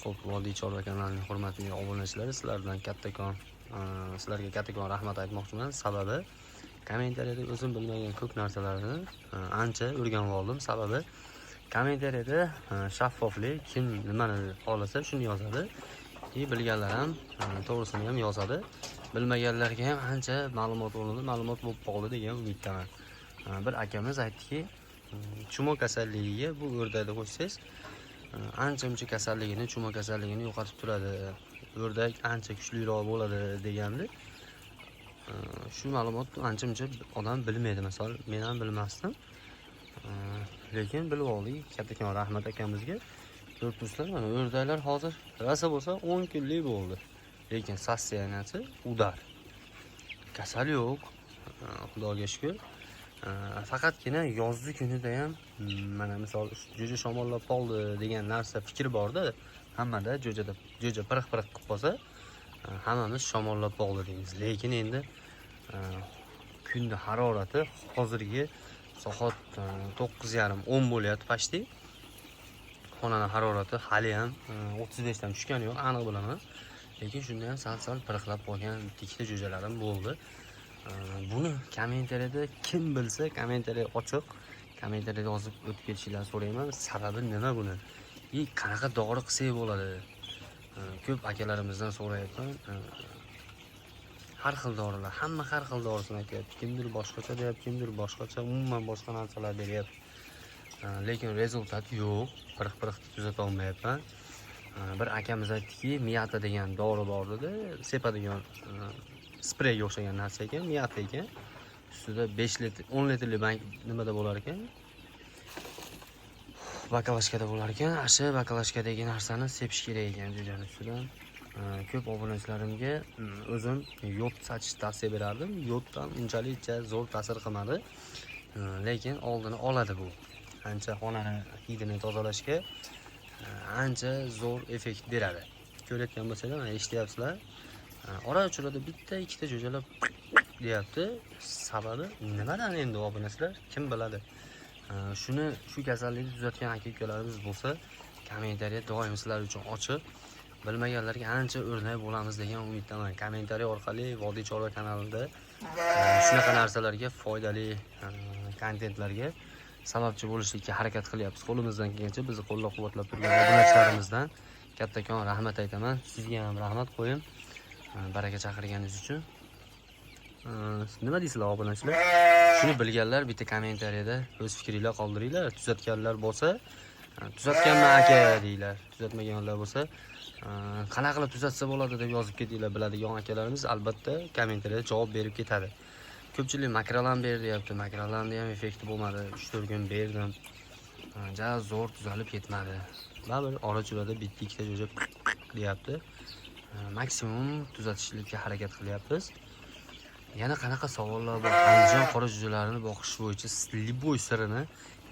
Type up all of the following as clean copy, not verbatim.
Xo'p, Vodiy Chorva kanalining hurmatli obunachilari, sizlarga kattakon rahmat aytmoqchiman. Sababi kommentariyada o'zim bilmagan ko'p narsalarni ancha o'rganib oldim. Sababi kommentariyada shaffoflik, kim nimani xohlasa shuni yozadi. Bilganlar ham to'g'risini ham yozadi. Bilmaganlarga ham ancha ma'lumot bo'lib qoldi degan umiddaman. Bir akamiz aytdiki, chumo kasalligiga bu o'rdakda qo'shsangiz ancha-muncha kasalligini, chumo kasalligini yo'qotib turadi. O'rdak ancha kuchliroq bo'ladi degandi. Shu ma'lumot ancha-muncha odam bilmaydi. Masalan, men ham bilmasdim. Lekin bilib oldik. Kattakon rahmat akamizga. Ko'ribsizlar, mana o'rdaklar hozir rasa bo'lsa 10 kunlik bo'ldi. Lekin sosteniyasi udar. Kasal yo'q. Xudoga shukr. Faqatgina yozgi kunida ham mana misol jo'ja shamollab qoldi degan narsa fikr borda, hammada jo'ja piriq qilib qolsa, hammamiz shamollab qoldi deymiz. Lekin endi kunda harorati hozirgi soat 9:30-10 bo'lyapti pashti. Xonaning harorati hali ham 35 dan tushgani yo'q, aniq bilaman. Lekin shunda ham sal piriqlab qolgan ikkita jo'jalarim bo'ldi. Buni kommentariyada kim bilsa, kommentariy ochiq, kommentariyada yozib o'tib ketishinglarni so'rayman. Sababi nima buni? Qanaqa dori qilsak bo'ladi? Ko'p akalarimizdan so'rayapman. Har xil dorilar, hamma har xil dorisini aytyapti. Kimdir boshqacha deyapti, kimdir boshqacha, umuman boshqa narsalar beryapti. Lekin rezultat yo'q. Piriq tuzata olmayapman. Bir akamiz aytdiki, miyata degan dori bor dedi. Sepadigan spreyga o'xshagan narsa ekan, miyata ekan. Ustida 5 litr, 10 litrli bank nimada bo'lar ekan? Bakalashkada bo'lar ekan. Asha bakalashkadagi narsani sepish kerak ekan jo'jani ustidan. Ko'p obunachilarimga o'zim yod sachish tavsiya berardim. Yoddan unchalik zo'r ta'sir qilmadi. Lekin oldini oladi bu. Ancha xonani hidini tozalashga ancha zo'r effekt beradi. Ko'rayotgan bo'lsanglar, mana eshityapsizlar. Ora-chirada bitta ikkita jo'jalar deyapti. Sababi nimadan endi obunachilar? Kim biladi? Shu kasallikni tuzatgan aka-ukalarimiz bo'lsa, kommentariya doim sizlar uchun ochiq. Bilmaganlarga ancha o'rnak bo'lamiz degan umiddaman. Kommentariy orqali Vodiy Chorva kanalida shunaqa narsalarga, foydali kontentlarga sababchi bo'lishga harakat qilyapmiz. Qo'limizdan kelgancha bizni qo'llab-quvvatlab turgan obunachilarimizdan kattakon rahmat aytaman. Sizga ham rahmat qo'ying. Baraka chaqirganingiz uchun. Nima deysizlar obunachilar? Shuni bilganlar bitta kommentariyada o'z fikringlar qoldiringlar. Tuzatganlar bo'lsa, tuzatganman aka deylar. Tuzatmaganlar bo'lsa, qanaqa qilib tuzatsa bo'ladi deb yozib ketinglar. Biladigan akalarimiz albatta kommentariyada javob berib ketadi. Ko'pchilik makrolan ber deyapti. Makrolanning ham effekti bo'lmadi. 3-4 kun berdim. Zo'r tuzalib ketmadi. Baribir ora-chirada bitta ikkita jo'ja deyapti. Maksimum tuzatishlikka harakat qilyapmiz. Yana qanaqa savollar bor? Andijon qora jo'jalarini boqish bo'yicha liboy sirini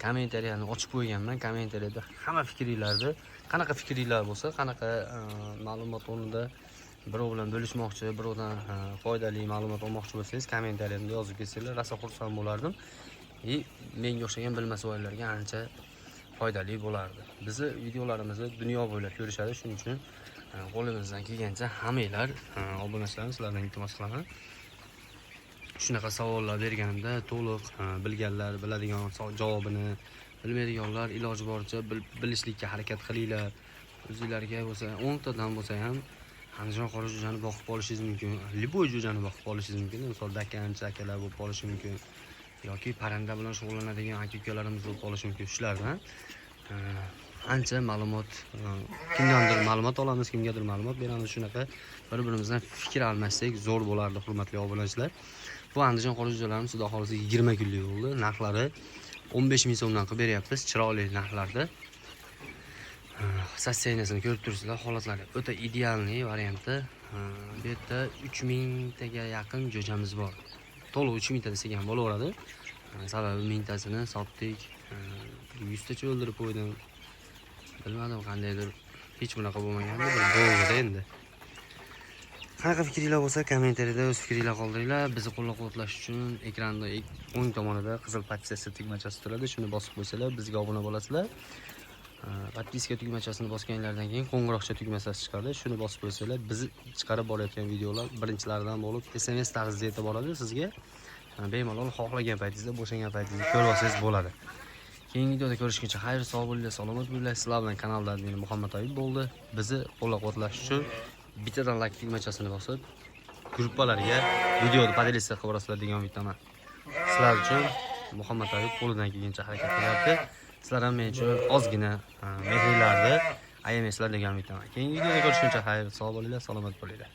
kommentariyani ochib qo'yganman. Kommentariyada hamma fikringlarni, qanaqa fikringlar bo'lsa, qanaqa ma'lumot o'rnida birov bilan bo'lishmoqchi, birovdan foydali ma'lumot olmoqchi bo'lsangiz, kommentariyada yozib ketsanglar, rosa xursand bo'lardim. Menga o'xshagan bilmasvoylarga ancha foydali bo'lardi. Bizni videolarimizni dunyo bo'ylab ko'rishadi, shuning uchun qo'limizdan kelgancha hammanglar obunachilarimiz sizlardan iltimos qilaman. Shunaqa savollar berganimda to'liq bilganlar biladigan javobini, bilmaydiganlar iloji boricha bilishlikka harakat qilinglar. O'zingizlarga bo'lsa 10 tadan bo'lsa ham Andijon qora jo'jani boqib olishingiz mumkin. Liboy jo'jani boqib olishingiz mumkin. Misol dakanchi akalar bo'lib qolishi mumkin. Yoki parranda bilan shug'ullanadigan aka-ukalarimiz bo'lib qolishi mumkin. Shulardan ancha ma'lumot, kimdandir ma'lumot olamiz, kimgadir ma'lumot beramiz. Shunaqa bir-birimizdan fikr almashsak zo'r bo'lardi, hurmatli obunachilar. Bu Andijon qora jo'jalarimiz xudo xolisa 20 kunlik bo'ldi. Narxlari 15 ming so'mdan qilib beryapmiz, chiroyli narxlarda. Sosteniyasini ko'rib turibsizlar, holatlari o'ta idealniy varianti. Bu yerda 3000 taga yaqin jo'jamiz bor. To'liq 3000 ta desak ham bo'laveradi. Sababi mingtasini sotdik, 100 tacha o'ldirib qo'ydim. Bilmadim qandaydir hech bunaqa bo'lmagandi, bo'ldi endi. Qanaqa fikringlar bo'lsa, kommentariyada o'z fikringlar qoldiringlar. Bizni qo'llab-quvvatlash uchun ekranda o'ng tomonida qizil patchasi tugmachasi turadi. Shuni bosib qo'ysanglar, bizga obuna bo'lasizlar. Podpiska tugmachasini bosganlardan keyin qo'ng'iroqcha tugmachasi chiqadi. Shuni bosib qo'ysanglar, biz chiqarib borayotgan videolar birinchilardan bo'lib SMS tarzida yetib boradi sizga. Bemalol xohlagan paytingizda, bo'shagan paytingizda ko'rib olsangiz bo'ladi. Keyingi videoda ko'rishguncha xayr, sog' bo'linglar, salomat bo'linglar. Sizlar bilan kanalda admin Muhammad Ayub bo'ldi. Bizni qo'llab-quvvatlash uchun bittadan like tugmachasini bosib, gruppalarga videoni podelisiya qilib borasizlar degan umiddaman. Sizlar uchun Muhammad Ayub qo'lidan kelgancha harakat qilyapti. Sizlar ham men uchun ozgina mehrlarni ayamaysizlar degan umiddaman. Keyingi videoda ko'rishguncha xayr, sog' bo'linglar, salomat bo'linglar.